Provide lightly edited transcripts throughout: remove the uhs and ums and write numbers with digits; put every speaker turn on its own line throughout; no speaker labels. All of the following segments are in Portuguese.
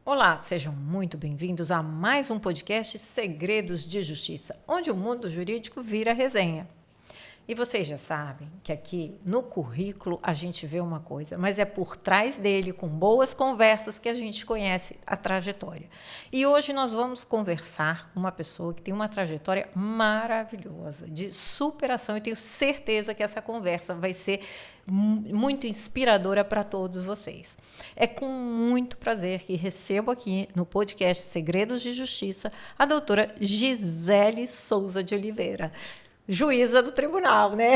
Olá, sejam muito bem-vindos a mais um podcast Segredos de Justiça, onde o mundo jurídico vira resenha. E vocês já sabem que aqui no currículo a gente vê uma coisa, mas é por trás dele, com boas conversas, que a gente conhece a trajetória. E hoje nós vamos conversar com uma pessoa que tem uma trajetória maravilhosa, de superação, e tenho certeza que essa conversa vai ser muito inspiradora para todos vocês. É com muito prazer que recebo aqui no podcast Segredos de Justiça a doutora Gisele Souza de Oliveira, juíza do tribunal, né?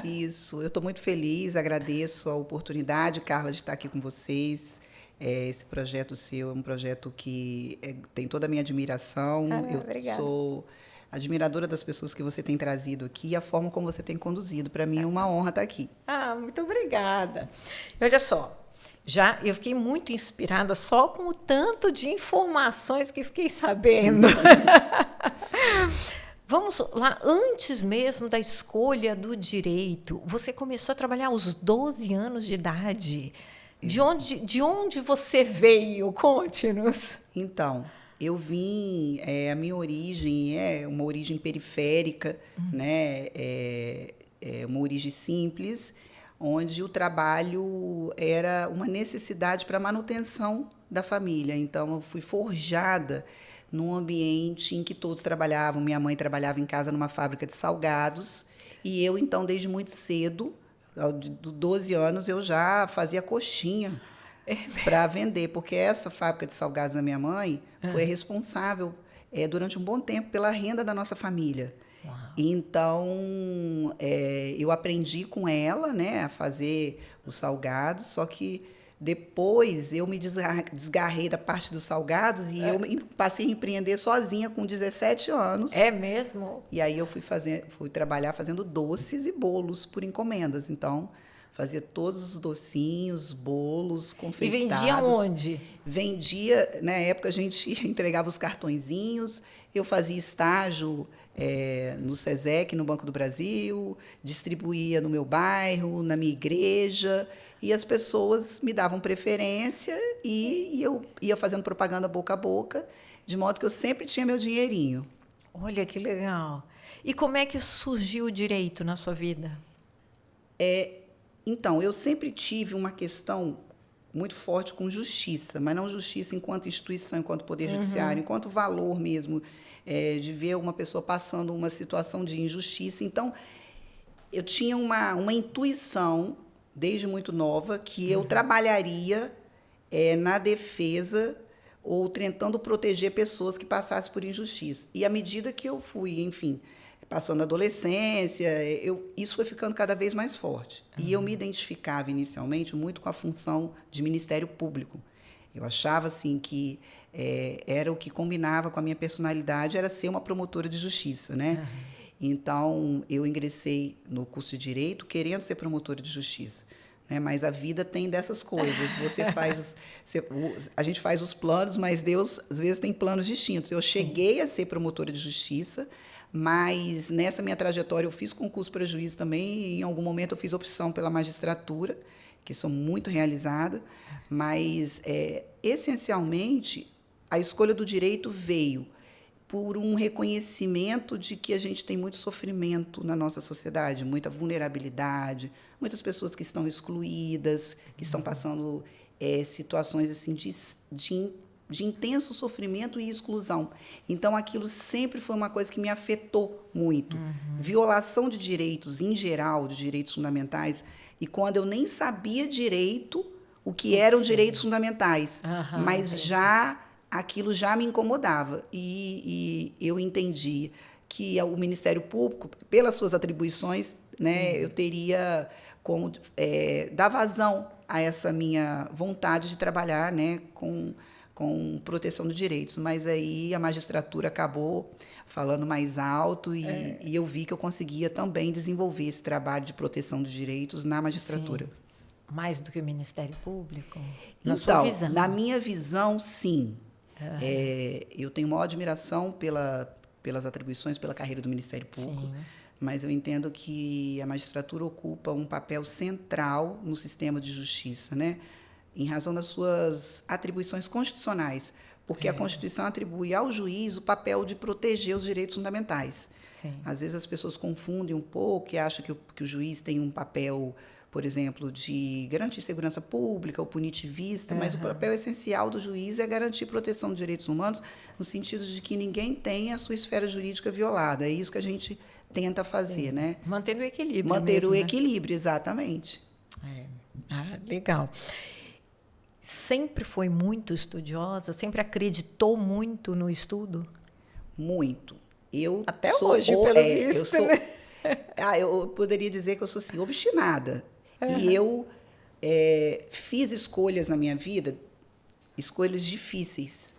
Isso, eu estou muito feliz, agradeço a oportunidade, Carla, de estar aqui com vocês. Esse projeto seu é um projeto que tem toda a minha admiração.
Obrigada.
Sou admiradora das pessoas que você tem trazido aqui e a forma como você tem conduzido. Para mim é uma honra estar aqui.
Muito obrigada. E olha só, eu fiquei muito inspirada só com o tanto de informações que fiquei sabendo. Vamos lá, antes mesmo da escolha do direito, você começou a trabalhar aos 12 anos de idade. De onde você veio? Conte-nos.
Então, eu vim, a minha origem é uma origem periférica, né? Uma origem simples, onde o trabalho era uma necessidade para a manutenção da família. Então, eu fui forjada num ambiente em que todos trabalhavam. Minha mãe trabalhava em casa numa fábrica de salgados e eu, então, desde muito cedo, aos 12 anos, eu já fazia coxinha para vender, porque essa fábrica de salgados da minha mãe foi responsável durante um bom tempo pela renda da nossa família.
Uau.
Então, eu aprendi com ela, né, a fazer os salgados, só que depois eu me desgarrei da parte dos salgados e eu passei a empreender sozinha com 17 anos.
É mesmo?
E aí eu fui trabalhar fazendo doces e bolos por encomendas. Então, fazia todos os docinhos, bolos, confeitados.
E vendia onde?
Vendia, na época a gente entregava os cartõezinhos, eu fazia estágio no SESEC, no Banco do Brasil, distribuía no meu bairro, na minha igreja, e as pessoas me davam preferência e eu ia fazendo propaganda boca a boca, de modo que eu sempre tinha meu dinheirinho.
Olha que legal. E como é que surgiu o direito na sua vida?
Então, eu sempre tive uma questão muito forte com justiça, mas não justiça enquanto instituição, enquanto poder judiciário, enquanto valor mesmo, de ver uma pessoa passando uma situação de injustiça. Então, eu tinha uma intuição, desde muito nova, que eu trabalharia na defesa ou tentando proteger pessoas que passassem por injustiça. E à medida que eu fui, enfim, passando a adolescência, isso foi ficando cada vez mais forte. E eu me identificava inicialmente muito com a função de Ministério Público. Eu achava assim que era o que combinava com a minha personalidade, era ser uma promotora de justiça, né? Então, eu ingressei no curso de Direito querendo ser promotora de justiça, né? Mas a vida tem dessas coisas. A gente faz os planos, mas Deus, às vezes, tem planos distintos. Eu cheguei a ser promotora de justiça, mas nessa minha trajetória eu fiz concurso para juiz também, e em algum momento eu fiz opção pela magistratura, que sou muito realizada, mas, essencialmente, a escolha do direito veio por um reconhecimento de que a gente tem muito sofrimento na nossa sociedade, muita vulnerabilidade, muitas pessoas que estão excluídas, que estão passando situações assim, de intenso sofrimento e exclusão. Então, aquilo sempre foi uma coisa que me afetou muito. Violação de direitos, em geral, de direitos fundamentais, e quando eu nem sabia direito o que eram direitos fundamentais, mas aquilo já me incomodava. E eu entendi que o Ministério Público, pelas suas atribuições, né, eu teria como dar vazão a essa minha vontade de trabalhar, né, com proteção de direitos. Mas aí a magistratura acabou falando mais alto e eu vi que eu conseguia também desenvolver esse trabalho de proteção de direitos na magistratura.
Sim. Mais do que o Ministério Público? Na
Então,
sua visão?
na minha visão, sim. Eu tenho maior admiração pela pelas atribuições, pela carreira do Ministério Público.
Sim.
Mas eu entendo que a magistratura ocupa um papel central no sistema de justiça, né? Em razão das suas atribuições constitucionais, porque a Constituição atribui ao juiz o papel de proteger os direitos fundamentais.
Sim.
Às vezes as pessoas confundem um pouco e acham que o juiz tem um papel, por exemplo, de garantir segurança pública ou punitivista, mas o papel essencial do juiz é garantir proteção dos direitos humanos, no sentido de que ninguém tenha a sua esfera jurídica violada. É isso que a gente tenta fazer, né?
Mantendo o equilíbrio.
Manter
mesmo,
o
né?
equilíbrio, exatamente.
Legal. Sempre foi muito estudiosa? Sempre acreditou muito no estudo?
Muito. Eu
Até
sou,
hoje, pelo visto,
eu sou,
né?
eu poderia dizer que eu sou assim, obstinada. E eu fiz escolhas na minha vida, escolhas difíceis.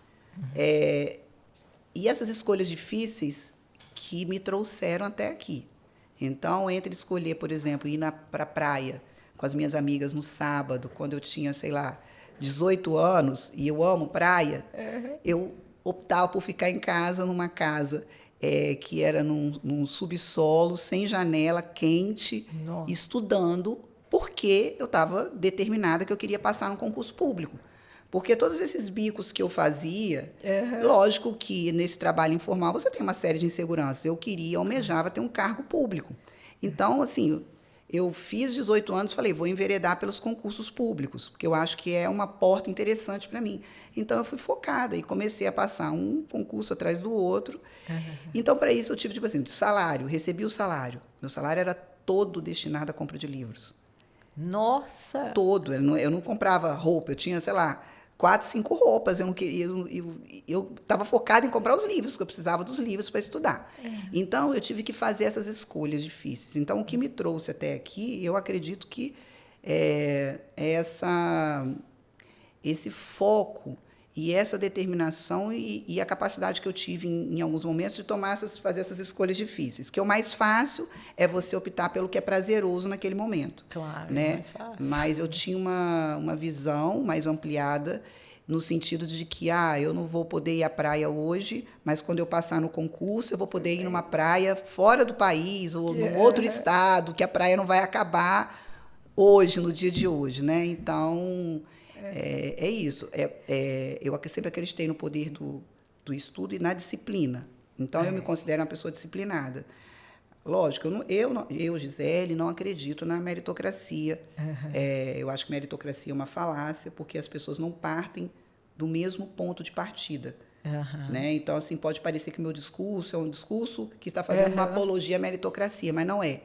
E essas escolhas difíceis que me trouxeram até aqui. Então, entre escolher, por exemplo, ir para a praia com as minhas amigas no sábado, quando eu tinha, sei lá, 18 anos, e eu amo praia, eu optava por ficar em casa, numa casa que era num subsolo, sem janela, quente,
Nossa.
estudando, porque eu estava determinada que eu queria passar no concurso público. Porque todos esses bicos que eu fazia, lógico que nesse trabalho informal você tem uma série de inseguranças. Eu almejava ter um cargo público. Então, assim, eu fiz 18 anos, falei, vou enveredar pelos concursos públicos, porque eu acho que é uma porta interessante para mim. Então, eu fui focada e comecei a passar um concurso atrás do outro. Então, para isso, eu tive, tipo assim, salário, recebi o salário. Meu salário era todo destinado à compra de livros.
Nossa!
Todo. Eu não comprava roupa, eu tinha, sei lá, 4, 5 roupas. Eu não queria, eu estava focada em comprar os livros, porque eu precisava dos livros para estudar. Então, eu tive que fazer essas escolhas difíceis. Então, o que me trouxe até aqui, eu acredito que esse foco e essa determinação e a capacidade que eu tive em alguns momentos de fazer essas escolhas difíceis. Que o mais fácil é você optar pelo que é prazeroso naquele momento.
Claro,
né?
mais fácil.
Mas eu tinha uma visão mais ampliada no sentido de que eu não vou poder ir à praia hoje, mas quando eu passar no concurso, eu vou poder ir numa praia fora do país ou num outro estado, que a praia não vai acabar hoje, no dia de hoje. Né? Então, é isso. Eu sempre acreditei no poder do estudo e na disciplina. Então, eu me considero uma pessoa disciplinada. Lógico, eu, Gisele, não acredito na meritocracia. Eu acho que meritocracia é uma falácia, porque as pessoas não partem do mesmo ponto de partida. Né? Então, assim, pode parecer que o meu discurso é um discurso que está fazendo uma apologia à meritocracia, mas não é.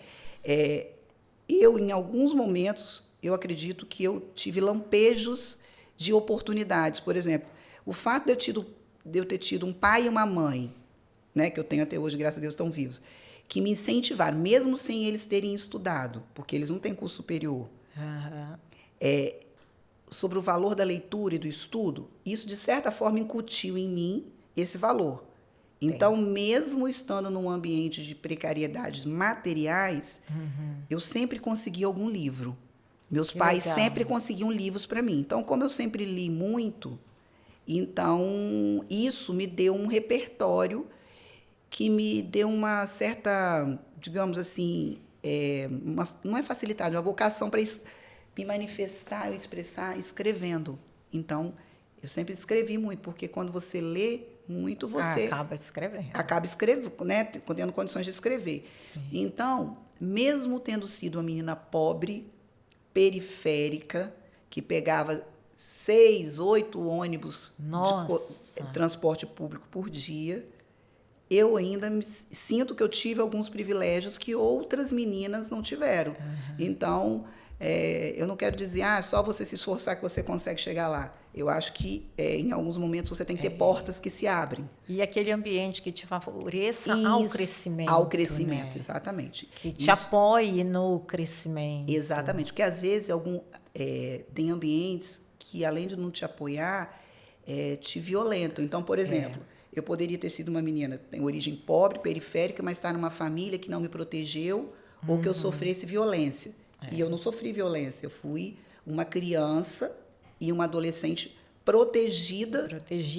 Eu, em alguns momentos, eu acredito que eu tive lampejos de oportunidades. Por exemplo, o fato de eu ter tido um pai e uma mãe, né, que eu tenho até hoje, graças a Deus, estão vivos, que me incentivaram, mesmo sem eles terem estudado, porque eles não têm curso superior, sobre o valor da leitura e do estudo, isso, de certa forma, incutiu em mim esse valor. Então, mesmo estando num ambiente de precariedades materiais, eu sempre consegui algum livro. Meus pais sempre conseguiam livros para mim. Então, como eu sempre li muito, então isso me deu um repertório que me deu uma certa, digamos assim, não é facilidade, uma vocação para me manifestar, eu expressar escrevendo. Então, eu sempre escrevi muito, porque quando você lê muito, você acaba escrevendo, né, tendo condições de escrever.
Sim.
Então, mesmo tendo sido uma menina pobre, periférica, que pegava 6, 8 ônibus de transporte público por dia, eu ainda sinto que eu tive alguns privilégios que outras meninas não tiveram. Então, eu não quero dizer, só você se esforçar que você consegue chegar lá. Eu acho que, em alguns momentos, você tem que ter portas que se abrem.
E aquele ambiente que te favoreça ao crescimento.
Ao crescimento,
né?
exatamente.
Que te apoie no crescimento.
Exatamente. Porque, às vezes, tem ambientes que, além de não te apoiar, te violentam. Então, por exemplo, eu poderia ter sido uma menina que tem origem pobre, periférica, mas está numa família que não me protegeu ou que eu sofresse violência. E eu não sofri violência. Eu fui uma criança e uma adolescente protegida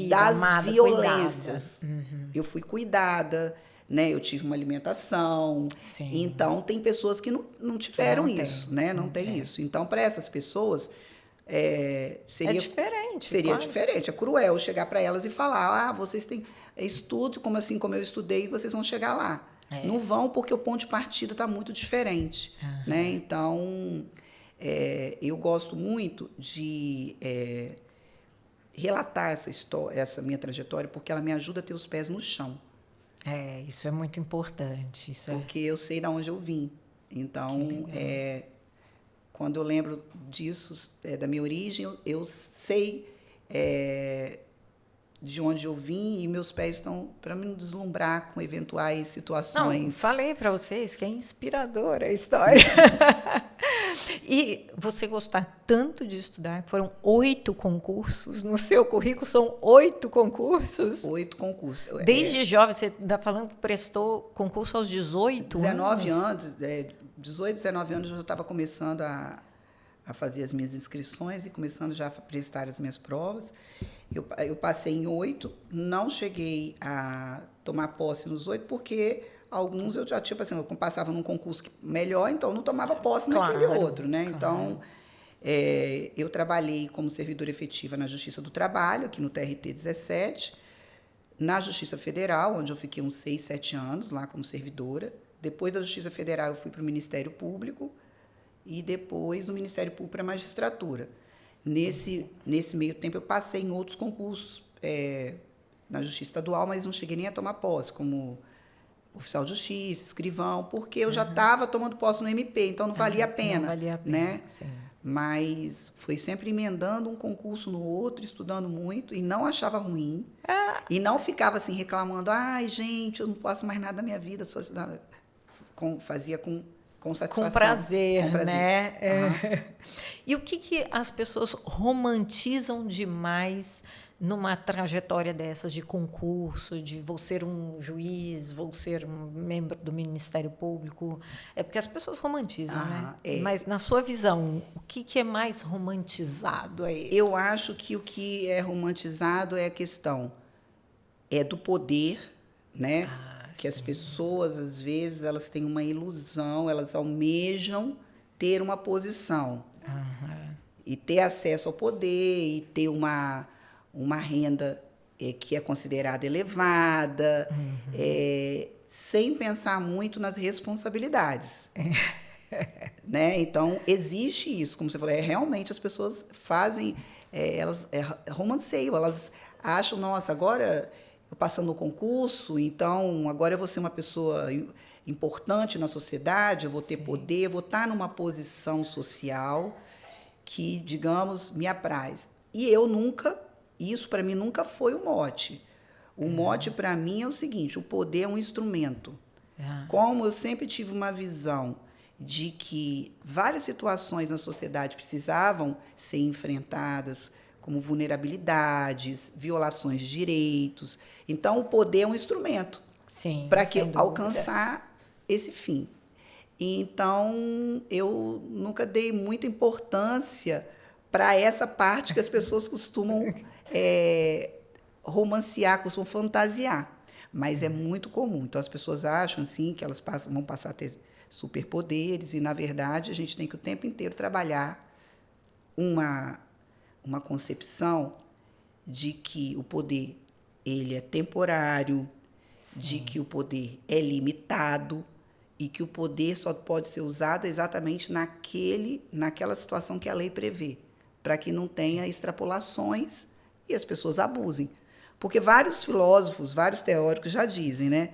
das
amada,
violências.
Uhum.
Eu fui cuidada, né? Eu tive uma alimentação.
Sim.
Então, tem pessoas que não tiveram isso, né? Não tem isso. Então, para essas pessoas, seria
diferente.
Seria diferente. É cruel chegar para elas e falar: vocês têm estudo, como assim como eu estudei, vocês vão chegar lá. Não vão, porque o ponto de partida está muito diferente. Né? Então, eu gosto muito de relatar essa história, essa minha trajetória, porque ela me ajuda a ter os pés no chão.
Isso é muito importante.
Porque eu sei de onde eu vim. Então, quando eu lembro disso, da minha origem, eu sei de onde eu vim e meus pés estão para me deslumbrar com eventuais situações.
Não, falei para vocês que é inspiradora a história. E você gostar tanto de estudar, foram 8 concursos, no seu currículo são 8 concursos?
8 concursos.
Desde jovem, você está falando que prestou concurso aos 18
19 anos? 18, 19 anos eu já estava começando a fazer as minhas inscrições e começando já a prestar as minhas provas. Eu passei em 8, não cheguei a tomar posse nos 8, porque alguns eu já, tipo assim, eu passava num concurso melhor, então não tomava posse naquele outro, né? Claro. Então, eu trabalhei como servidora efetiva na Justiça do Trabalho, aqui no TRT 17, na Justiça Federal, onde eu fiquei uns 6, 7 anos lá como servidora. Depois da Justiça Federal, eu fui para o Ministério Público e depois do Ministério Público para a magistratura. Nesse meio tempo, eu passei em outros concursos na Justiça Estadual, mas não cheguei nem a tomar posse, como oficial de justiça, escrivão, porque eu já estava tomando posse no MP, então não valia a pena. Não valia a pena, né?
Sim.
Mas foi sempre emendando um concurso no outro, estudando muito, e não achava ruim. E não ficava assim reclamando: ai, gente, eu não faço mais nada da minha vida, só estudar. Fazia com satisfação.
Com prazer, né?
Uhum.
E o que as pessoas romantizam demais numa trajetória dessas de concurso, de vou ser um juiz, vou ser um membro do Ministério Público? É porque as pessoas romantizam, né? Mas, na sua visão, o que é mais romantizado aí?
Eu acho que o que é romantizado é a questão do poder, né? Que as pessoas, às vezes, elas têm uma ilusão, elas almejam ter uma posição. E ter acesso ao poder, e ter uma renda que é considerada elevada, sem pensar muito nas responsabilidades. Né? Então, existe isso, como você falou, realmente as pessoas fazem, elas romanceiam, elas acham, nossa, agora eu passando no concurso, então agora eu vou ser uma pessoa importante na sociedade, eu vou ter poder, eu vou estar numa posição social que, digamos, me apraz. E isso para mim nunca foi o mote. O mote para mim é o seguinte: o poder é um instrumento. Como eu sempre tive uma visão de que várias situações na sociedade precisavam ser enfrentadas, como vulnerabilidades, violações de direitos. Então, o poder é um instrumento para alcançar esse fim. Então, eu nunca dei muita importância para essa parte que as pessoas costumam romancear, costumam fantasiar. Mas é muito comum. Então, as pessoas acham assim, que elas vão passar a ter superpoderes, e, na verdade, a gente tem que o tempo inteiro trabalhar uma concepção de que o poder ele é temporário, de que o poder é limitado e que o poder só pode ser usado exatamente naquela situação que a lei prevê, para que não tenha extrapolações e as pessoas abusem. Porque vários filósofos, vários teóricos já dizem, né,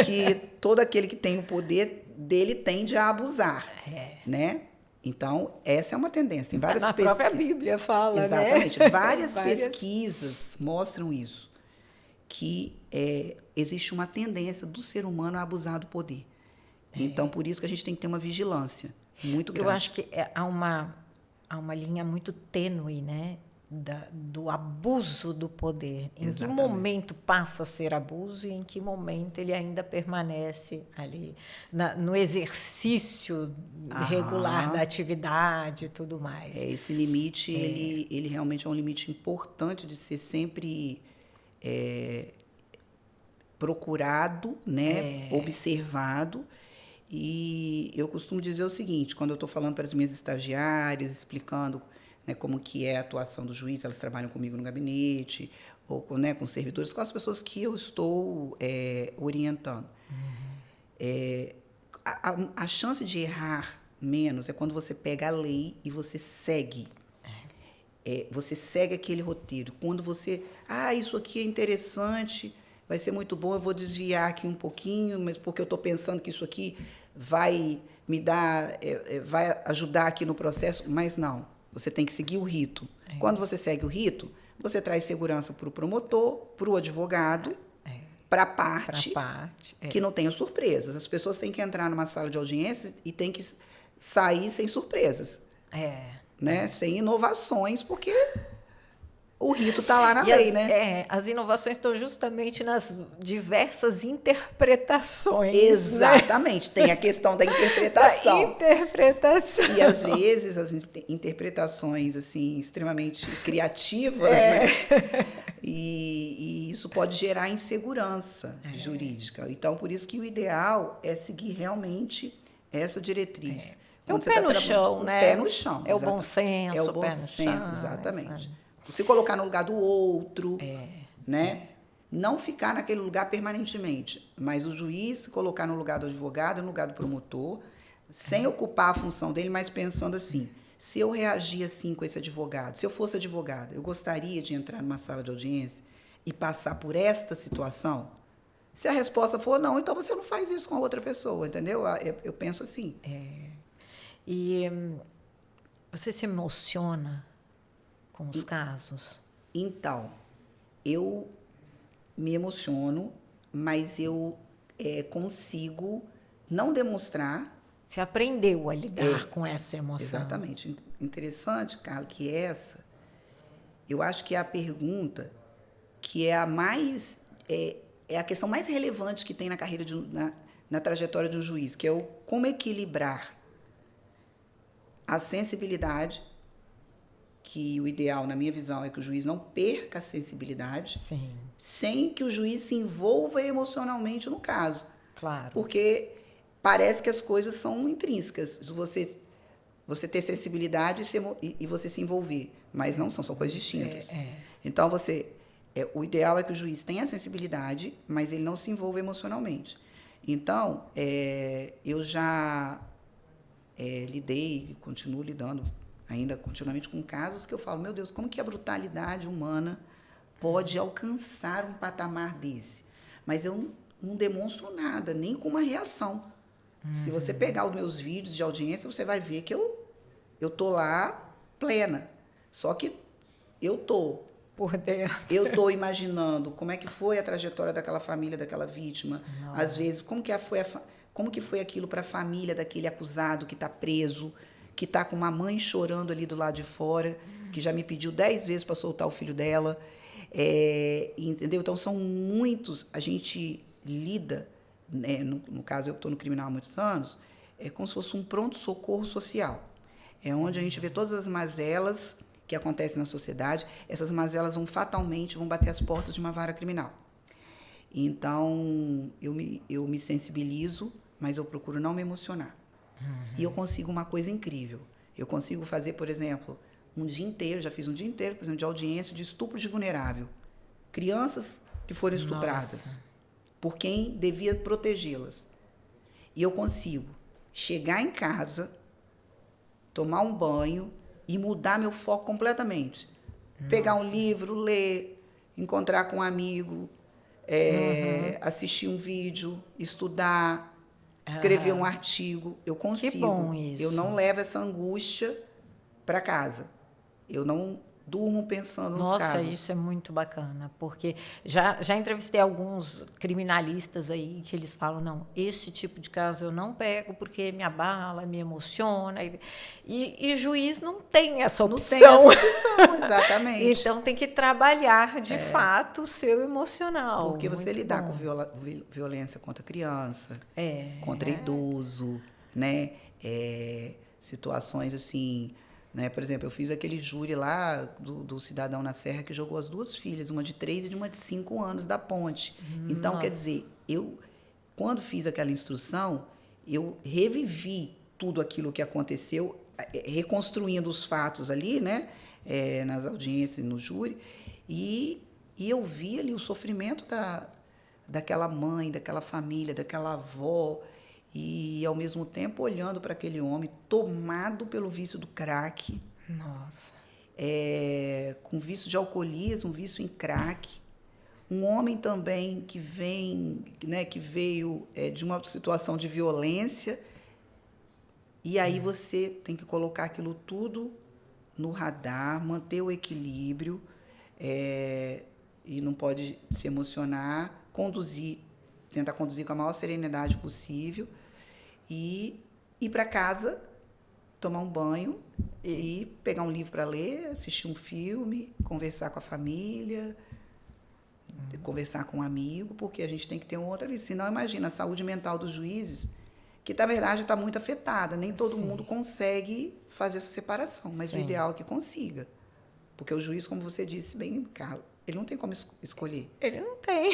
que todo aquele que tem o poder dele tende a abusar, né? Então, essa é uma tendência. Tem várias pesquisas.
Na própria Bíblia fala,
exatamente,
né?
Várias pesquisas mostram isso, que existe uma tendência do ser humano a abusar do poder. Então, por isso que a gente tem que ter uma vigilância muito grande.
Eu acho que há uma linha muito tênue, né, do abuso do poder. Em que
Exatamente.
momento passa a ser abuso e em que momento ele ainda permanece ali no exercício regular da atividade e tudo mais.
Esse limite, ele realmente é um limite importante de ser sempre procurado, né? Observado. E eu costumo dizer o seguinte, quando eu estou falando para as minhas estagiárias, explicando, né, como que é a atuação do juiz, elas trabalham comigo no gabinete, ou né, com servidores, com as pessoas que eu estou orientando. A chance de errar menos é quando você pega a lei e você segue. Você segue aquele roteiro. Quando você... isso aqui é interessante, vai ser muito bom, eu vou desviar aqui um pouquinho, mas porque eu estou pensando que isso aqui vai me dar... vai ajudar aqui no processo, mas não. Você tem que seguir o rito. Quando você segue o rito, você traz segurança para o promotor, para o advogado, para a parte que não tenha surpresas. As pessoas têm que entrar numa sala de audiência e têm que sair sem surpresas. Né? Sem inovações, porque o rito está lá na lei, né?
As inovações estão justamente nas diversas interpretações.
Exatamente, né? Tem a questão da interpretação. E, às
Né?
vezes, as interpretações assim, extremamente criativas, né? E isso pode gerar insegurança jurídica. Então, por isso que o ideal é seguir realmente essa diretriz.
O pé no chão, né?
O pé no chão.
É o bom senso.
É o bom senso, exatamente. Se colocar no lugar do outro, né? Não ficar naquele lugar permanentemente, mas o juiz se colocar no lugar do advogado, no lugar do promotor, sem ocupar a função dele, mas pensando assim, se eu reagir assim com esse advogado, se eu fosse advogada, eu gostaria de entrar numa sala de audiência e passar por esta situação? Se a resposta for não, então você não faz isso com a outra pessoa, entendeu? Eu penso assim.
E você se emociona com os casos?
Então, eu me emociono, mas eu consigo não demonstrar.
Você aprendeu a lidar com essa emoção.
Exatamente. Interessante, Carla, que eu acho que é a pergunta que é a mais... É a questão mais relevante que tem na carreira, na trajetória de um juiz, que é o como equilibrar a sensibilidade, que o ideal, na minha visão, é que o juiz não perca a sensibilidade,
Sim.
sem que o juiz se envolva emocionalmente no caso.
Claro.
Porque parece que as coisas são intrínsecas. Você ter sensibilidade e você se envolver, mas não são coisas distintas. Então, o ideal é que o juiz tenha a sensibilidade, mas ele não se envolva emocionalmente. Então, eu já lidei e continuo lidando ainda continuamente com casos que eu falo, meu Deus, como que a brutalidade humana pode alcançar um patamar desse? Mas eu não demonstro nada, nem com uma reação. Se você pegar os meus vídeos de audiência, você vai ver que eu tô lá plena. Só que eu tô
por dentro.
Eu estou imaginando como é que foi a trajetória daquela família, daquela vítima. Nossa. Às vezes, como que foi aquilo para a família daquele acusado que está preso, que está com uma mãe chorando ali do lado de fora, que já me pediu 10 vezes para soltar o filho dela. Entendeu? Então, são muitos... A gente lida, né, no caso, eu estou no criminal há muitos anos, é como se fosse um pronto-socorro social. É onde a gente vê todas as mazelas que acontecem na sociedade. Essas mazelas fatalmente vão bater as portas de uma vara criminal. Então, eu me sensibilizo, mas eu procuro não me emocionar. E eu consigo uma coisa incrível. Eu consigo fazer, por exemplo, um dia inteiro, já fiz um dia inteiro, por exemplo, de audiência de estupro de vulnerável. Crianças que foram estupradas por quem devia protegê-las. E eu consigo chegar em casa, tomar um banho e mudar meu foco completamente. Pegar um livro, ler, encontrar com um amigo, assistir um vídeo, estudar, escrever um artigo. Eu consigo.
Que bom isso.
Eu não levo essa angústia para casa. Eu não durmo pensando nos
Nossa,
casos.
isso é muito bacana, porque já entrevistei alguns criminalistas aí que eles falam, não, esse tipo de caso eu não pego porque me abala, me emociona. E juiz não tem essa
Não
opção.
tem essa opção, exatamente.
Então tem que trabalhar, de fato, o seu emocional.
Porque você
Muito
lidar
bom.
com violência contra criança,
É.
contra idoso, né? Situações assim, né? Por exemplo, eu fiz aquele júri lá do cidadão na Serra que jogou as 2 filhas, uma de 3 e de uma de 5 anos da ponte. Então, quer dizer, quando fiz aquela instrução, eu revivi tudo aquilo que aconteceu, reconstruindo os fatos ali, né? Nas audiências, no júri, e eu vi ali o sofrimento daquela mãe, daquela família, daquela avó, e, ao mesmo tempo, olhando para aquele homem tomado pelo vício do crack.
Nossa.
Com vício de alcoolismo, vício em crack. Um homem também que veio de uma situação de violência. E aí você tem que colocar aquilo tudo no radar, manter o equilíbrio, e não pode se emocionar, tentar conduzir com a maior serenidade possível e ir para casa, tomar um banho e pegar um livro para ler, assistir um filme, conversar com a família, conversar com um amigo, porque a gente tem que ter uma outra visão. Senão, imagina, a saúde mental dos juízes, que, na verdade, está muito afetada. Nem todo mundo consegue fazer essa separação, mas o ideal é que consiga. Porque o juiz, como você disse bem, Carla, ele não tem como escolher.
Ele não tem.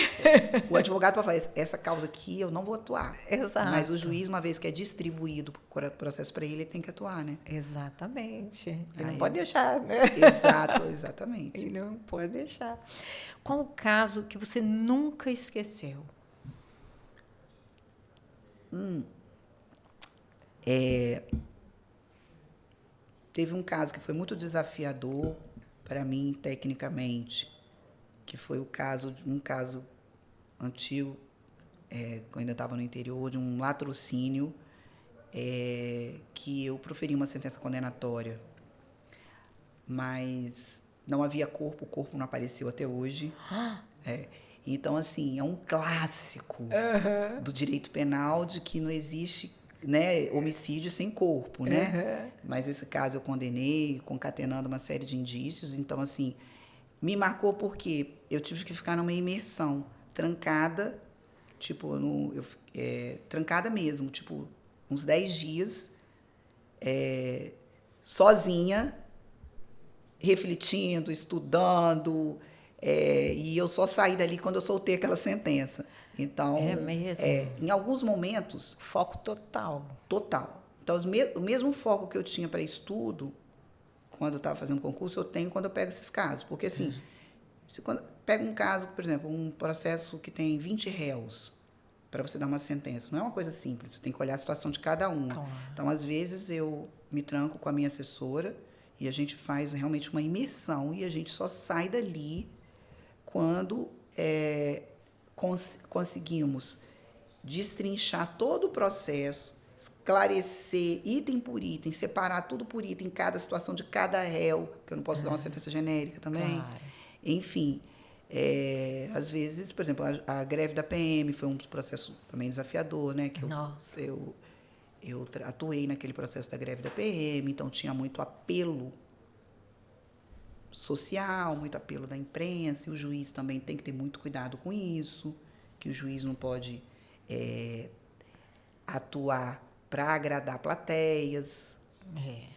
O advogado pode falar, essa causa aqui eu não vou atuar.
Exato.
Mas o juiz, uma vez que é distribuído o processo para ele tem que atuar, né?
Exatamente. Ele não pode deixar, né?
Exatamente.
Ele não pode deixar. Qual o caso que você nunca esqueceu?
Teve um caso que foi muito desafiador para mim, tecnicamente, que foi um caso antigo, que eu ainda estava no interior, de um latrocínio, que eu proferi uma sentença condenatória, mas não havia corpo, o corpo não apareceu até hoje. Então, assim, é um clássico do direito penal de que não existe, né, homicídio sem corpo, né? Mas esse caso eu condenei, concatenando uma série de indícios. Então, assim, me marcou porque eu tive que ficar numa imersão, trancada, trancada mesmo, tipo, uns 10 dias, sozinha, refletindo, estudando, e eu só saí dali quando eu soltei aquela sentença. Então,
É mesmo?
Em alguns momentos...
Foco total.
Total. Então, o mesmo foco que eu tinha para estudo, quando eu estava fazendo concurso, eu tenho quando eu pego esses casos. Porque, assim, quando pega um caso, por exemplo, um processo que tem 20 réus para você dar uma sentença, não é uma coisa simples, você tem que olhar a situação de cada um.
Claro.
Então, às vezes, eu me tranco com a minha assessora e a gente faz realmente uma imersão e a gente só sai dali quando conseguimos destrinchar todo o processo, esclarecer item por item, separar tudo por item, cada situação de cada réu, que eu não posso dar uma sentença genérica também.
Claro.
Enfim, às vezes, por exemplo, a greve da PM foi um processo também desafiador, né? Que eu atuei naquele processo da greve da PM, então tinha muito apelo social, muito apelo da imprensa, e o juiz também tem que ter muito cuidado com isso, que o juiz não pode atuar para agradar plateias,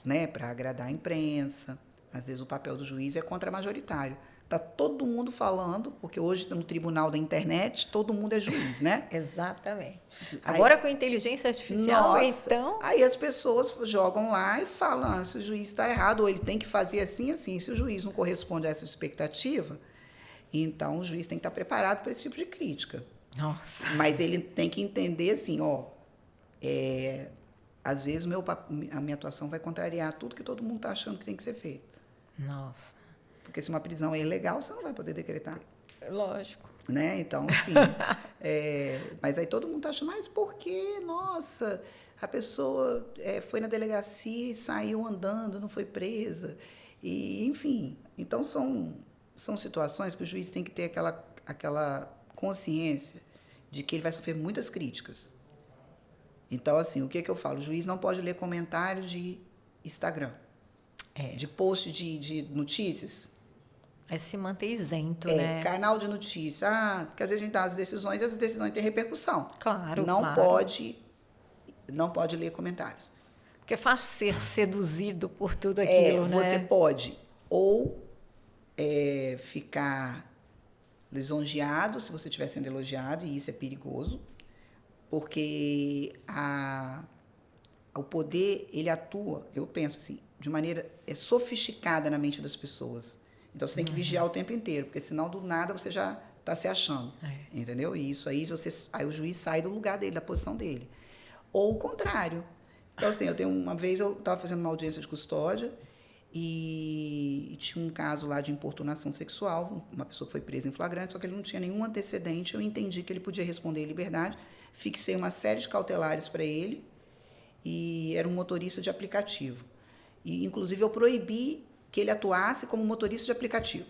né, para agradar a imprensa. Às vezes o papel do juiz é contra-majoritário. Está todo mundo falando, porque hoje no tribunal da internet todo mundo é juiz, né?
Exatamente. Agora com a inteligência artificial,
nossa,
então...
Aí as pessoas jogam lá e falam, se o juiz está errado, ou ele tem que fazer assim, assim. Se o juiz não corresponde a essa expectativa, então o juiz tem que estar preparado para esse tipo de crítica.
Nossa.
Mas ele tem que entender assim, às vezes a minha atuação vai contrariar tudo que todo mundo está achando que tem que ser feito.
Nossa.
Porque se uma prisão é ilegal, você não vai poder decretar.
Lógico.
Né? Então, assim, mas aí todo mundo está achando, mas por quê? Nossa, a pessoa foi na delegacia e saiu andando, não foi presa. E, enfim, então são situações que o juiz tem que ter aquela consciência de que ele vai sofrer muitas críticas. Então, assim, o que eu falo? O juiz não pode ler comentários de Instagram, de post de notícias.
É se manter isento, né?
Canal de notícia. Porque às vezes a gente dá as decisões e as decisões têm repercussão.
Claro,
não pode ler comentários.
Porque é fácil ser seduzido por tudo aquilo, né?
Você pode ou ficar lisonjeado se você estiver sendo elogiado, e isso é perigoso, porque o poder, ele atua, eu penso assim, de maneira sofisticada na mente das pessoas. Então, você tem que vigiar o tempo inteiro, porque senão, do nada, você já está se achando. Entendeu? E isso aí, aí o juiz sai do lugar dele, da posição dele. Ou o contrário. Então, assim, uma vez eu estava fazendo uma audiência de custódia e tinha um caso lá de importunação sexual, uma pessoa que foi presa em flagrante, só que ele não tinha nenhum antecedente, eu entendi que ele podia responder em liberdade, fixei uma série de cautelares para ele, e era um motorista de aplicativo. E, inclusive, eu proibi que ele atuasse como motorista de aplicativo.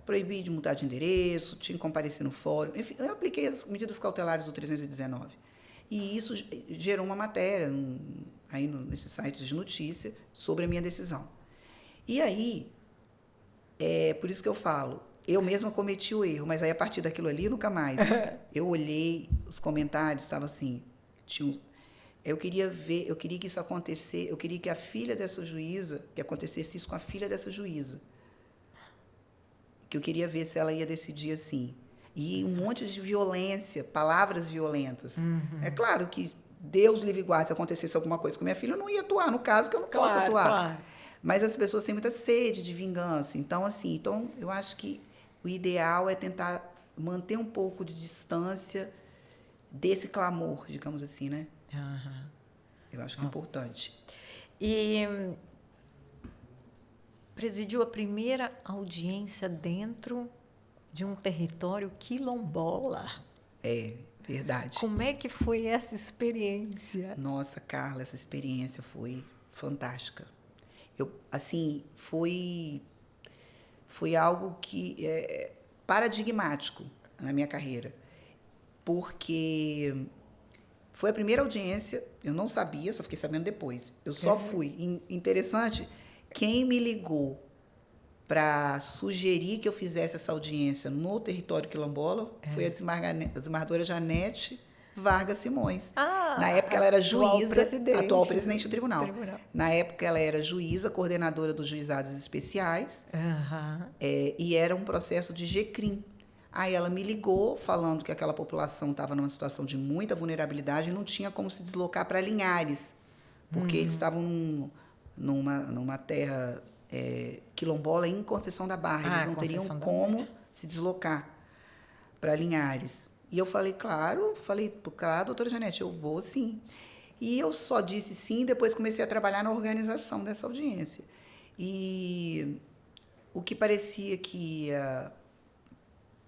Proibi de mudar de endereço, tinha que comparecer no fórum. Enfim, eu apliquei as medidas cautelares do 319. E isso gerou uma matéria aí nesses sites de notícia sobre a minha decisão. E aí, por isso que eu falo, eu mesma cometi o erro, mas aí a partir daquilo ali, nunca mais. Eu olhei os comentários, estava assim, eu queria que isso acontecesse, eu queria que a filha dessa juíza, que acontecesse isso com a filha dessa juíza. Que eu queria ver se ela ia decidir assim. E um monte de violência, palavras violentas. É claro que Deus livre e guarde, se acontecesse alguma coisa com minha filha, eu não ia atuar, no caso que eu não posso atuar.
Claro.
Mas as pessoas têm muita sede de vingança. Então, assim, eu acho que o ideal é tentar manter um pouco de distância desse clamor, digamos assim, né? Eu acho que é importante.
E presidiu a primeira audiência dentro de um território quilombola.
Verdade.
Como é que foi essa experiência?
Nossa, Carla, essa experiência foi fantástica. Foi algo que paradigmático na minha carreira, porque foi a primeira audiência, eu não sabia, só fiquei sabendo depois. Eu só fui. Interessante, quem me ligou para sugerir que eu fizesse essa audiência no território quilombola foi a desembargadora Janete Vargas Simões.
Na
época ela era juíza, atual presidente do
tribunal.
Na época ela era juíza, coordenadora dos juizados especiais, e era um processo de GCRIM. Aí ela me ligou falando que aquela população estava numa situação de muita vulnerabilidade e não tinha como se deslocar para Linhares, porque eles estavam numa terra quilombola em Conceição da Barra. Eles não teriam como se deslocar para Linhares. E eu falei, claro, doutora Janete, eu vou sim. E eu só disse sim, depois comecei a trabalhar na organização dessa audiência. E o que parecia que ia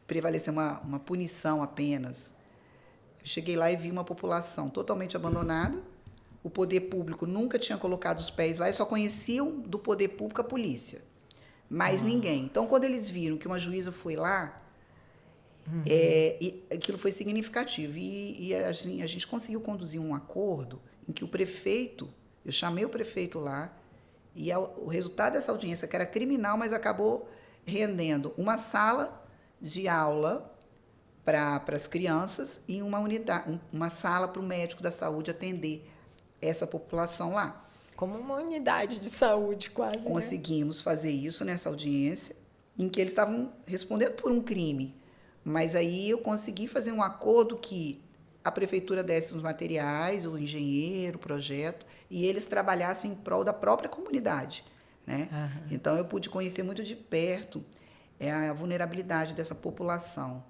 prevalecer uma punição apenas, eu cheguei lá e vi uma população totalmente abandonada, o poder público nunca tinha colocado os pés lá e só conheciam do poder público a polícia. Mais ninguém. Então, quando eles viram que uma juíza foi lá, e aquilo foi significativo. E assim, a gente conseguiu conduzir um acordo em que eu chamei o prefeito lá, e o resultado dessa audiência, que era criminal, mas acabou rendendo uma sala de aula para as crianças e uma sala para o médico da saúde atender essa população lá.
Como uma unidade de saúde, quase.
Conseguimos fazer isso nessa audiência, em que eles estavam respondendo por um crime. Mas aí eu consegui fazer um acordo que a prefeitura desse os materiais, o engenheiro, o projeto, e eles trabalhassem em prol da própria comunidade, né? Então, eu pude conhecer muito de perto a vulnerabilidade dessa população.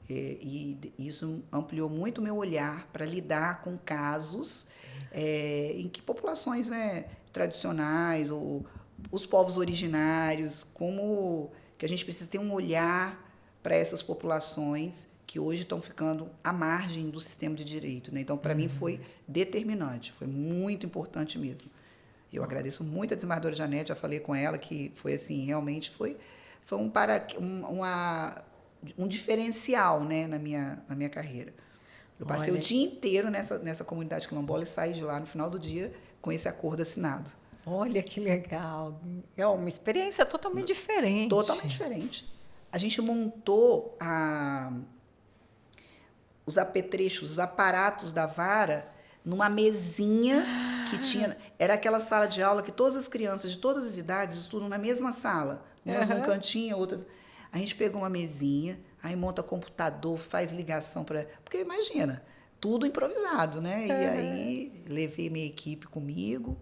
E isso ampliou muito o meu olhar para lidar com casos em que populações, né, tradicionais, ou os povos originários, como que a gente precisa ter um olhar para essas populações que hoje estão ficando à margem do sistema de direito, né? Então, para mim, foi determinante, foi muito importante mesmo. Eu agradeço muito a desembargadora Janete, já falei com ela que foi assim, realmente foi um diferencial, né, na minha carreira. Eu passei o dia inteiro nessa comunidade quilombola e saí de lá no final do dia com esse acordo assinado.
Olha que legal. É uma experiência totalmente diferente.
Totalmente diferente. A gente montou os apetrechos, os aparatos da vara numa mesinha que tinha... Era aquela sala de aula que todas as crianças de todas as idades estudam na mesma sala. Umas num cantinho, outras... A gente pegou uma mesinha, aí monta computador, faz ligação para... Porque imagina, tudo improvisado, né? E aí levei minha equipe comigo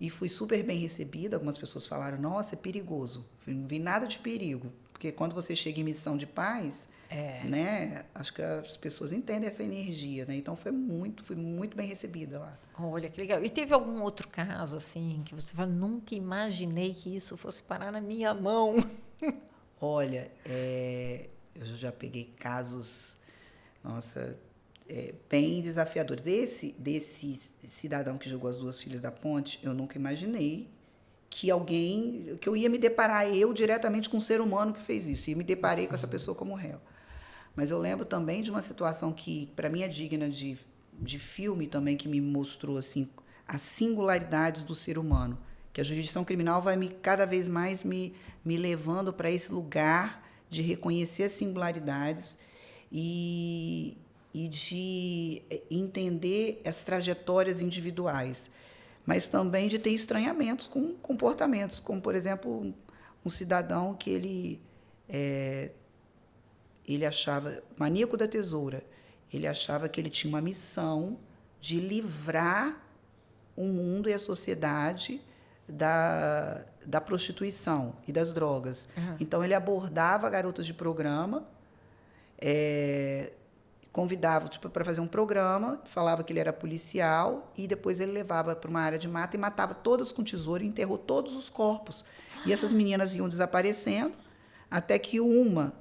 e fui super bem recebida. Algumas pessoas falaram, nossa, é perigoso. Não vi nada de perigo. Porque quando você chega em missão de paz... né? Acho que as pessoas entendem essa energia, né? Então fui muito bem recebida lá.
Olha que legal. E teve algum outro caso assim que você fala, nunca imaginei que isso fosse parar na minha mão?
Olha, eu já peguei casos, nossa, bem desafiadores. Desse cidadão que jogou as 2 filhas da ponte, eu nunca imaginei que eu ia me deparar diretamente com um ser humano que fez isso. E me deparei com essa pessoa como réu. Mas eu lembro também de uma situação que, para mim, é digna de filme também, que me mostrou assim, as singularidades do ser humano. Que a jurisdição criminal vai cada vez mais me levando para esse lugar de reconhecer as singularidades e de entender as trajetórias individuais, mas também de ter estranhamentos com comportamentos, como, por exemplo, um cidadão que ele achava, maníaco da tesoura, ele achava que ele tinha uma missão de livrar o mundo e a sociedade da prostituição e das drogas. Então, ele abordava garotas de programa, convidava para fazer um programa, falava que ele era policial e depois ele levava para uma área de mata e matava todas com tesoura e enterrou todos os corpos. E essas meninas iam desaparecendo até que uma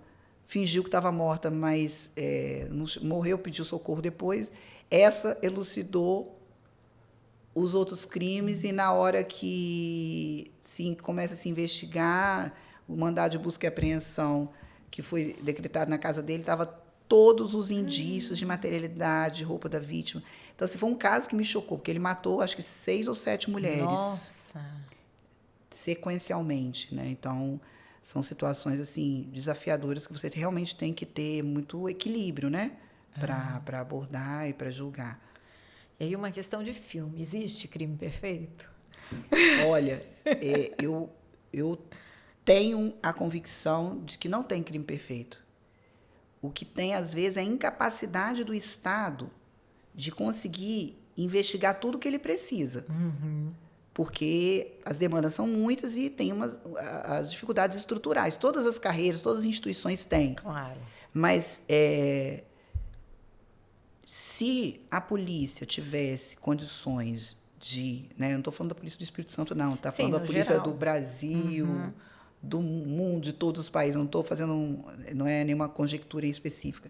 fingiu que estava morta, mas morreu, pediu socorro depois. Essa elucidou os outros crimes e, na hora que começa a se investigar, o mandado de busca e apreensão que foi decretado na casa dele estava todos os indícios de materialidade, roupa da vítima. Então, assim, foi um caso que me chocou, porque ele matou, acho que 6 ou 7 mulheres.
Nossa!
Sequencialmente, né? Então, são situações assim desafiadoras que você realmente tem que ter muito equilíbrio, né, para abordar e para julgar.
E aí uma questão de filme, existe crime perfeito?
Olha, eu tenho a convicção de que não tem crime perfeito. O que tem às vezes é a incapacidade do Estado de conseguir investigar tudo que ele precisa. Porque as demandas são muitas e tem as dificuldades estruturais. Todas as carreiras, todas as instituições têm.
Claro.
Mas se a polícia tivesse condições de... Né, eu não estou falando da polícia do Espírito Santo, não. Está falando da polícia do Brasil, do mundo, de todos os países. Não estou fazendo... não é nenhuma conjectura em específica.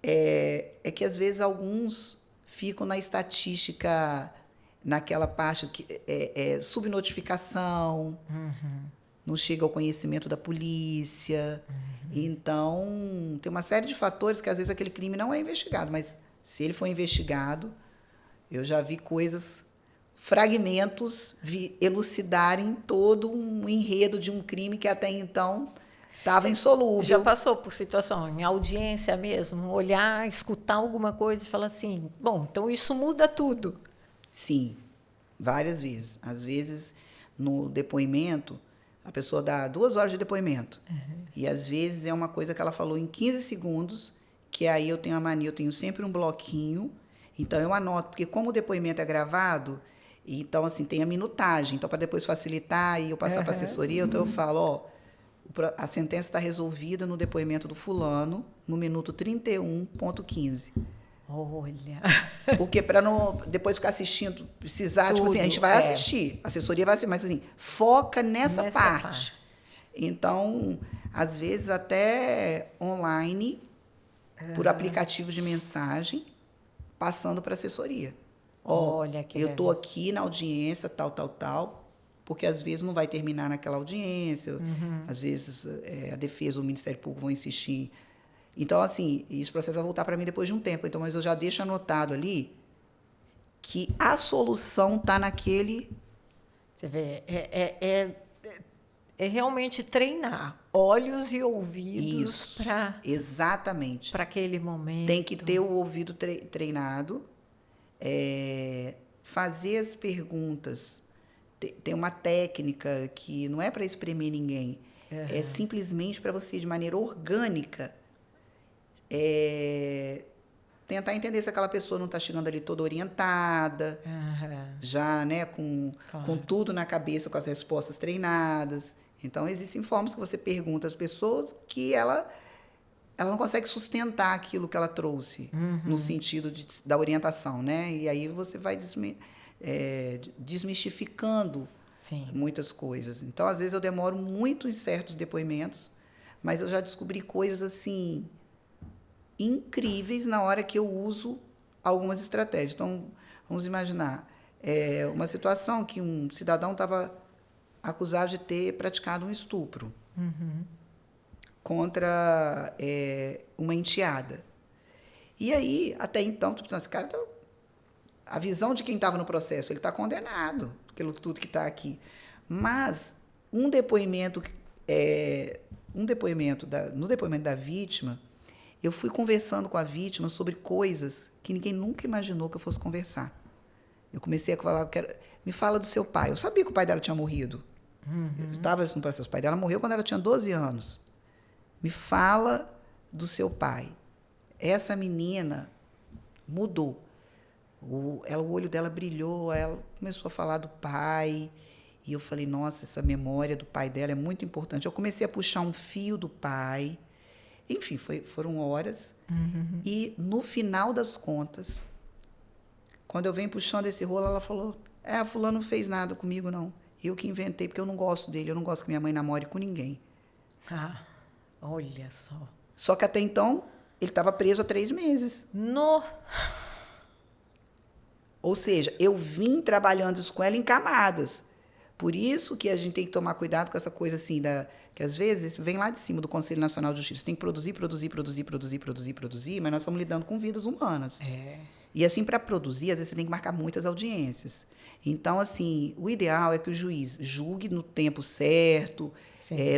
É que, às vezes, alguns ficam na estatística... naquela parte que subnotificação, não chega ao conhecimento da polícia. Então, tem uma série de fatores que, às vezes, aquele crime não é investigado, mas, se ele for investigado, eu já vi fragmentos, elucidarem todo um enredo de um crime que, até então, estava insolúvel.
Já passou por situação, em audiência mesmo, olhar, escutar alguma coisa e falar assim, bom, então isso muda tudo.
Sim, várias vezes. Às vezes, no depoimento, a pessoa dá 2 horas de depoimento. E, às vezes, é uma coisa que ela falou em 15 segundos, que aí eu tenho a mania, eu tenho sempre um bloquinho. Então, eu anoto, porque como o depoimento é gravado, então, assim, tem a minutagem. Então, para depois facilitar e eu passar para a assessoria, então eu falo, a sentença está resolvida no depoimento do fulano, no minuto 31.15.
Olha.
Porque para não depois ficar assistindo, precisar,
tudo,
tipo assim, a gente vai assistir, a assessoria vai assistir, mas assim, foca nessa parte. Então, às vezes até online, por aplicativo de mensagem, passando para a assessoria.
Olha que
eu estou
legal.
aqui na audiência, tal, tal, tal, porque às vezes não vai terminar naquela audiência, às vezes a defesa ou o Ministério Público vão insistir. Então, assim, esse processo vai voltar para mim depois de um tempo. Então, mas eu já deixo anotado ali que a solução está naquele...
Você vê, é realmente treinar olhos e ouvidos
Isso, exatamente.
para aquele momento.
Tem que ter o ouvido treinado, fazer as perguntas. Tem uma técnica que não é para espremer ninguém, é simplesmente para você, de maneira orgânica, tentar entender se aquela pessoa não está chegando ali toda orientada, já, né, com tudo na cabeça, com as respostas treinadas. Então, existem formas que você pergunta às pessoas que ela não consegue sustentar aquilo que ela trouxe, no sentido da orientação, né? E aí você vai desmistificando muitas coisas. Então, às vezes, eu demoro muito em certos depoimentos, mas eu já descobri coisas, assim, incríveis na hora que eu uso algumas estratégias. Então, vamos imaginar uma situação que um cidadão estava acusado de ter praticado um estupro contra uma enteada. E aí, até então, tu pensa, esse cara a visão de quem estava no processo, ele está condenado pelo tudo que está aqui. Mas no depoimento da vítima, eu fui conversando com a vítima sobre coisas que ninguém nunca imaginou que eu fosse conversar. Eu comecei a falar, me fala do seu pai. Eu sabia que o pai dela tinha morrido. Eu estava no processo. O pai dela morreu quando ela tinha 12 anos. Me fala do seu pai. Essa menina mudou. O olho dela brilhou, ela começou a falar do pai. E eu falei, nossa, essa memória do pai dela é muito importante. Eu comecei a puxar um fio do pai. Enfim, foram horas. E, no final das contas, quando eu venho puxando esse rolo, ela falou, fulano não fez nada comigo, não. Eu que inventei, porque eu não gosto dele. Eu não gosto que minha mãe namore com ninguém.
Olha só.
Só que, até então, ele estava preso há 3 meses. Ou seja, eu vim trabalhando isso com ela em camadas. Por isso que a gente tem que tomar cuidado com essa coisa assim, que às vezes vem lá de cima do Conselho Nacional de Justiça. Tem que produzir, mas nós estamos lidando com vidas humanas. E assim, para produzir, às vezes você tem que marcar muitas audiências. Então, assim, o ideal é que o juiz julgue no tempo certo,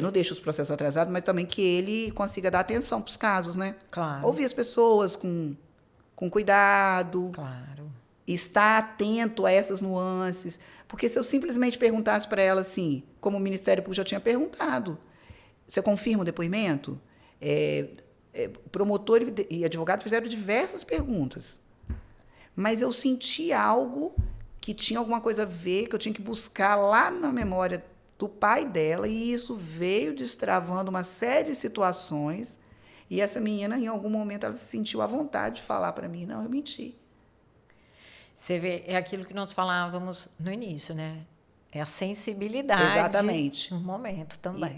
não deixe os processos atrasados, mas também que ele consiga dar atenção para os casos, né?
Claro.
Ouvir as pessoas com cuidado.
Claro.
Estar atento a essas nuances. Porque se eu simplesmente perguntasse para ela assim, como o Ministério Público já tinha perguntado, você confirma o depoimento? Promotor e advogado fizeram diversas perguntas. Mas eu senti algo que tinha alguma coisa a ver, que eu tinha que buscar lá na memória do pai dela, e isso veio destravando uma série de situações. E essa menina, em algum momento, ela se sentiu à vontade de falar para mim, não, eu menti.
Você vê, é aquilo que nós falávamos no início, né? É a sensibilidade.
Exatamente.
No momento também.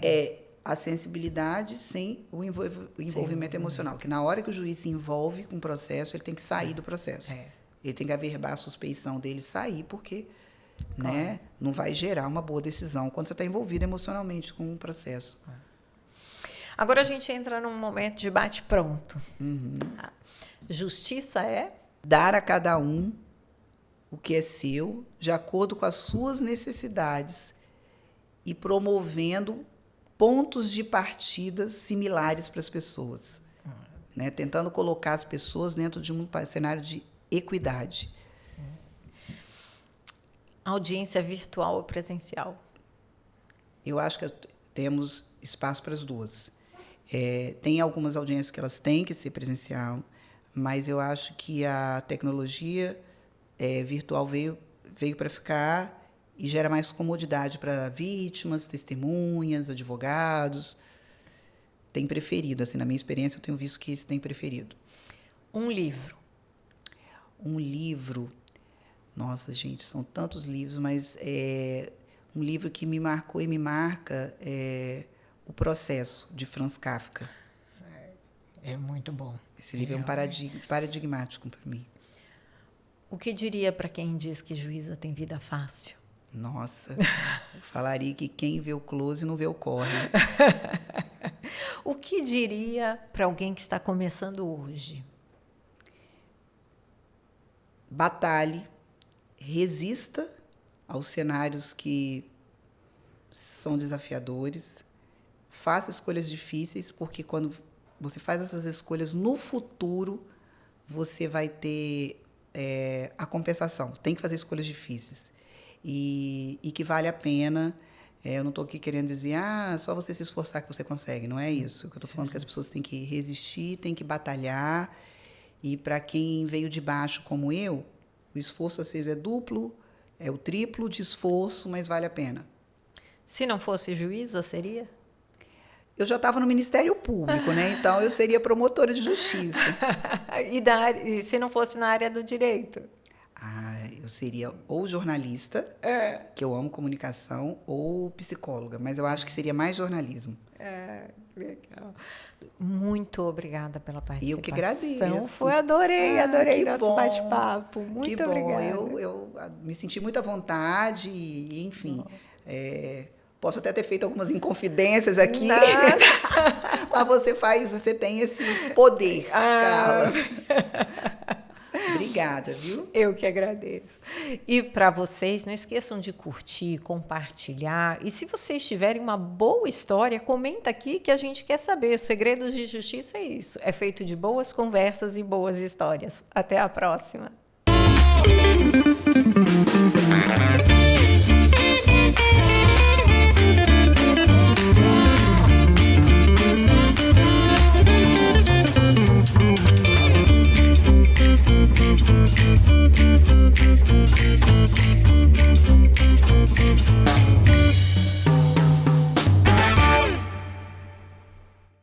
A sensibilidade sem o envolvimento emocional. Que na hora que o juiz se envolve com o processo, ele tem que sair do processo. Ele tem que averbar a suspeição dele e sair, porque né, não vai gerar uma boa decisão quando você está envolvido emocionalmente com o processo.
Agora a gente entra num momento de bate-pronto. Justiça é?
Dar a cada um o que é seu, de acordo com as suas necessidades, e promovendo pontos de partida similares para as pessoas. Né? Tentando colocar as pessoas dentro de um cenário de equidade.
Audiência virtual ou presencial?
Eu acho que temos espaço para as duas. Tem algumas audiências que elas têm que ser presencial, mas eu acho que a tecnologia virtual veio para ficar e gera mais comodidade para vítimas, testemunhas, advogados. Tem preferido, assim, na minha experiência, eu tenho visto que eles têm preferido.
Um livro.
Um livro. Nossa, gente, são tantos livros, mas um livro que me marcou e me marca é O Processo, de Franz Kafka.
É muito bom.
Esse livro é um paradigmático para mim.
O que diria para quem diz que juíza tem vida fácil?
Nossa, eu falaria que quem vê o close não vê o corre.
O que diria para alguém que está começando hoje?
Batalhe, resista aos cenários que são desafiadores, faça escolhas difíceis, porque quando você faz essas escolhas, no futuro você vai ter a compensação. Tem que fazer escolhas difíceis e que vale a pena. Eu não estou aqui querendo dizer, só você se esforçar que você consegue. Não é isso. Eu estou falando que as pessoas têm que resistir, têm que batalhar. E para quem veio de baixo como eu, o esforço às vezes é duplo, é o triplo de esforço, mas vale a pena.
Se não fosse juíza, seria?
Eu já estava no Ministério Público, né? Então eu seria promotora de justiça.
E se não fosse na área do direito?
Eu seria ou jornalista, que eu amo comunicação, ou psicóloga, mas eu acho que seria mais jornalismo.
Legal. Muito obrigada pela participação.
Eu que agradeço.
Adorei nosso bate-papo. Muito obrigada.
Eu me senti muito à vontade e, enfim, posso até ter feito algumas inconfidências aqui, mas você tem esse poder, Carla. Obrigada, viu?
Eu que agradeço. E para vocês, não esqueçam de curtir, compartilhar. E se vocês tiverem uma boa história, comenta aqui que a gente quer saber. Os Segredos de Justiça é isso. É feito de boas conversas e boas histórias. Até a próxima.